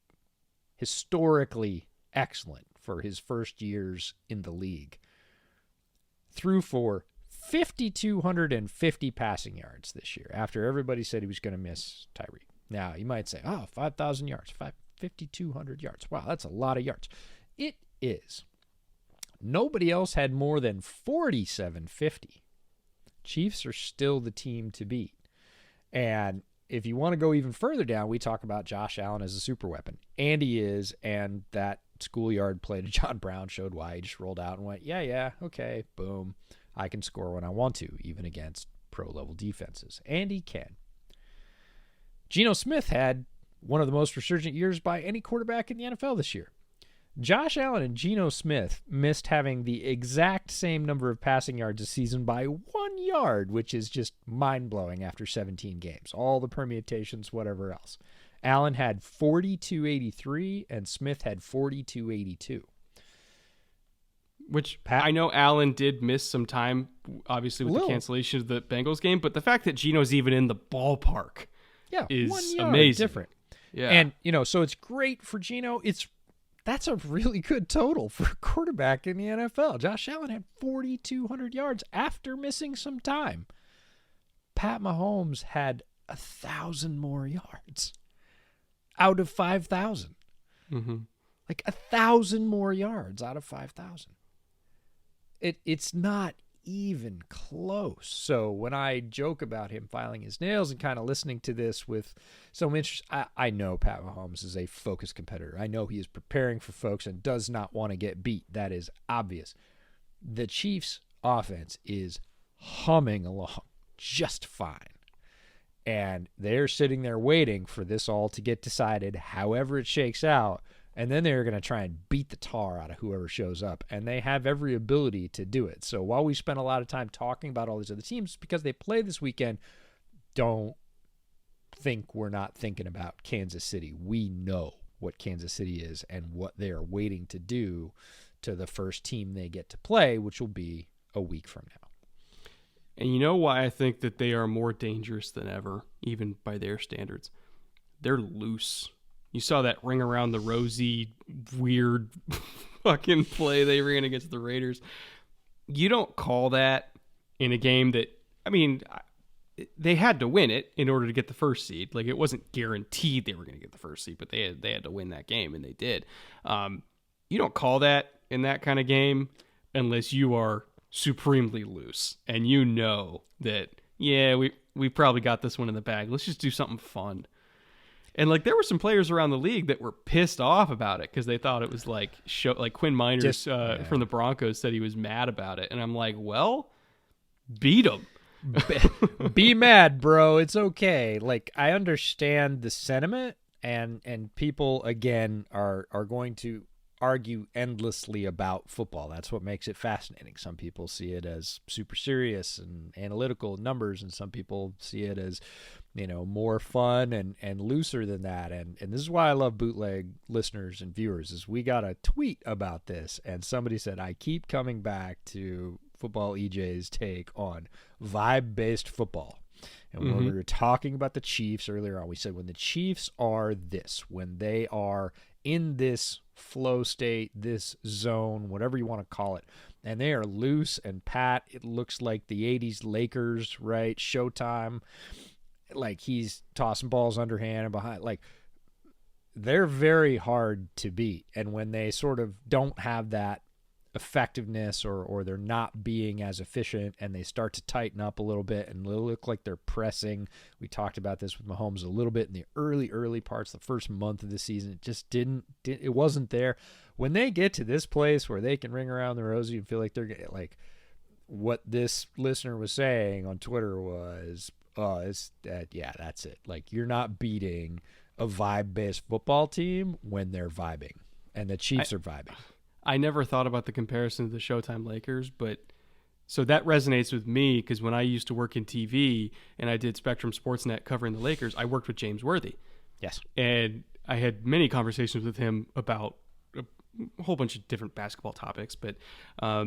historically excellent for his first years in the league, threw for 5,250 passing yards this year after everybody said he was going to miss Tyreek. Now, you might say, 5,000 yards, 5,200 yards. Wow, that's a lot of yards. It is. Nobody else had more than 4,750. Chiefs are still the team to beat. And if you want to go even further down, we talk about Josh Allen as a super weapon. And he is, and that schoolyard play to John Brown showed why. He just rolled out and went, yeah, okay, boom. I can score when I want to, even against pro-level defenses. And he can. Geno Smith had one of the most resurgent years by any quarterback in the NFL this year. Josh Allen and Geno Smith missed having the exact same number of passing yards a season by 1 yard, which is just mind-blowing after 17 games. All the permutations, whatever else. Allen had 42.83 and Smith had 42.82. Which I know Allen did miss some time, obviously, with the cancellation of the Bengals game, but the fact that Geno's even in the ballpark is 1 yard amazing. Different. Yeah. And, so it's great for Geno. That's a really good total for a quarterback in the NFL. Josh Allen had 4,200 yards after missing some time. Pat Mahomes had 1,000 more yards out of 5,000. Mm-hmm. Like 1,000 more yards out of 5,000. It's not even close. So when I joke about him filing his nails and kind of listening to this with some interest, I know Pat Mahomes is a focused competitor. I know he is preparing for folks and does not want to get beat. That is obvious. The Chiefs' offense is humming along just fine. And they're sitting there waiting for this all to get decided, however it shakes out. And then they're going to try and beat the tar out of whoever shows up. And they have every ability to do it. So while we spend a lot of time talking about all these other teams, because they play this weekend, don't think we're not thinking about Kansas City. We know what Kansas City is and what they're waiting to do to the first team they get to play, which will be a week from now. And you know why I think that they are more dangerous than ever, even by their standards? They're loose. You saw that ring around the rosy, weird fucking play they ran against the Raiders. You don't call that in a game that, they had to win it in order to get the first seed. Like, it wasn't guaranteed they were going to get the first seed, but they had to win that game, and they did. You don't call that in that kind of game unless you are supremely loose and you know that, yeah, we probably got this one in the bag. Let's just do something fun. And like, there were some players around the league that were pissed off about it because they thought it was like Quinn Miners from the Broncos said he was mad about it, and I'm like, well, beat him. Be mad, bro. It's okay. Like, I understand the sentiment, and people again are going to argue endlessly about football. That's what makes it fascinating. Some people see it as super serious and analytical numbers, and some people see it as, more fun and looser than that. And this is why I love Bootleg listeners and viewers, is we got a tweet about this, and somebody said, I keep coming back to Football EJ's take on vibe-based football. And when we were talking about the Chiefs earlier on, we said when the Chiefs are this, when they are in this flow state, this zone, whatever you want to call it, and they are loose and pat, it looks like the 80s Lakers, right? Showtime, like he's tossing balls underhand and behind. Like, they're very hard to beat. And when they sort of don't have that effectiveness, or they're not being as efficient, and they start to tighten up a little bit and look like they're pressing. We talked about this with Mahomes a little bit in the early parts, the first month of the season. It just it wasn't there. When they get to this place where they can ring around the rosy and feel like they're like, what this listener was saying on Twitter was, yeah, that's it. Like, you're not beating a vibe-based football team when they're vibing, and the Chiefs are vibing. I never thought about the comparison to the Showtime Lakers, but so that resonates with me because when I used to work in TV and I did Spectrum Sportsnet covering the Lakers, I worked with James Worthy. Yes. And I had many conversations with him about a whole bunch of different basketball topics. But, I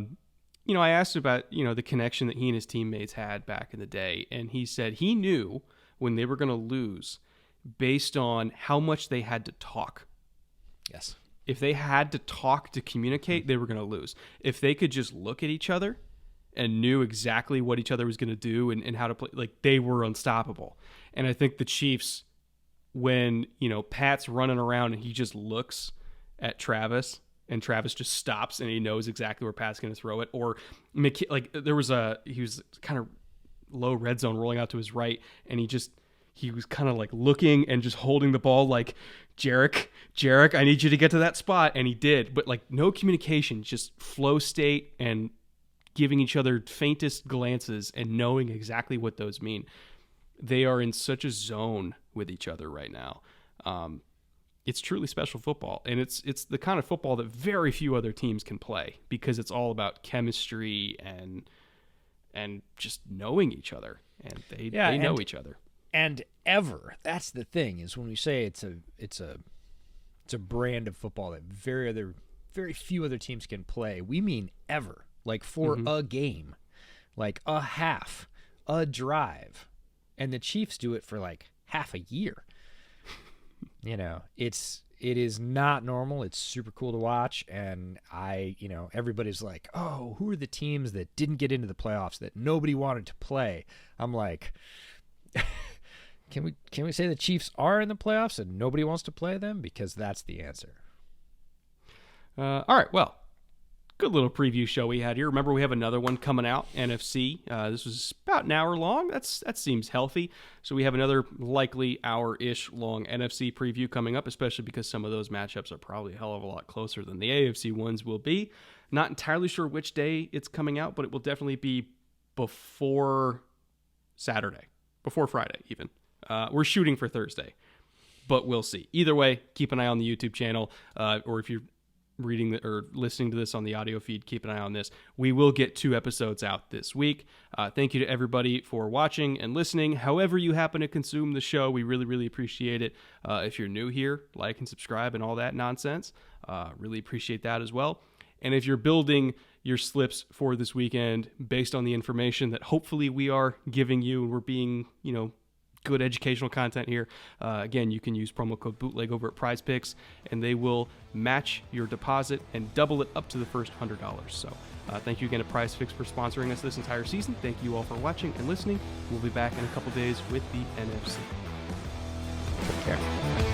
asked about, the connection that he and his teammates had back in the day. And he said he knew when they were going to lose based on how much they had to talk. Yes. If they had to talk to communicate, they were going to lose. If they could just look at each other and knew exactly what each other was going to do and how to play, like, they were unstoppable. And I think the Chiefs, when, Pat's running around and he just looks at Travis and Travis just stops and he knows exactly where Pat's going to throw it. Or he was kind of low red zone rolling out to his right, and he was kind of like looking and just holding the ball like, Jarek, I need you to get to that spot. And he did, but like no communication, just flow state and giving each other faintest glances and knowing exactly what those mean. They are in such a zone with each other right now. It's truly special football. And it's the kind of football that very few other teams can play because it's all about chemistry and just knowing each other. And they know each other. And ever, that's the thing, is when we say it's a brand of football that very few other teams can play, we mean ever. Like, for a game, like a half, a drive, and the Chiefs do it for like half a year. It is not normal. It's super cool to watch, and everybody's like, oh, who are the teams that didn't get into the playoffs that nobody wanted to play? I'm like, Can we say the Chiefs are in the playoffs and nobody wants to play them? Because that's the answer. All right, well, good little preview show we had here. Remember, we have another one coming out, NFC. This was about an hour long. That seems healthy. So we have another likely hour-ish long NFC preview coming up, especially because some of those matchups are probably a hell of a lot closer than the AFC ones will be. Not entirely sure which day it's coming out, but it will definitely be before Saturday, before Friday even. We're shooting for Thursday, but we'll see. Either way, keep an eye on the YouTube channel, or if you're reading or listening to this on the audio feed, keep an eye on this. We will get 2 episodes out this week. Thank you to everybody for watching and listening. However you happen to consume the show, we really, really appreciate it. If you're new here, like and subscribe and all that nonsense. Really appreciate that as well. And if you're building your slips for this weekend based on the information that hopefully we are giving you and we're being, good educational content here. Again, you can use promo code BOOTLEG over at Prize Picks, and they will match your deposit and double it up to the first $100. So thank you again to Prize Picks for sponsoring us this entire season. Thank you all for watching and listening. We'll be back in a couple days with the NFC. Take care.